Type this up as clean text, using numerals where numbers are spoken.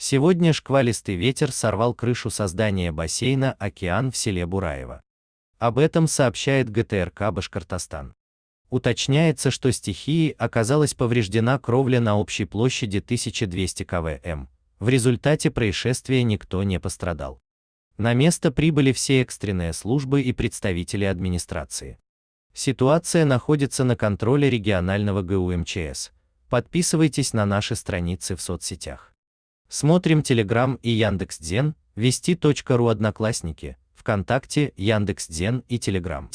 Сегодня шквалистый ветер сорвал крышу со здания бассейна «Океан» в селе Бураево. Об этом сообщает ГТРК Башкортостан. Уточняется, что стихией оказалась повреждена кровля на общей площади 1200 квм. В результате происшествия никто не пострадал. На место прибыли все экстренные службы и представители администрации. Ситуация находится на контроле регионального ГУ МЧС. Подписывайтесь на наши страницы в соцсетях. Смотрим Telegram и Яндекс.Дзен, вести.ру, Одноклассники, ВКонтакте, Яндекс.Дзен и Telegram.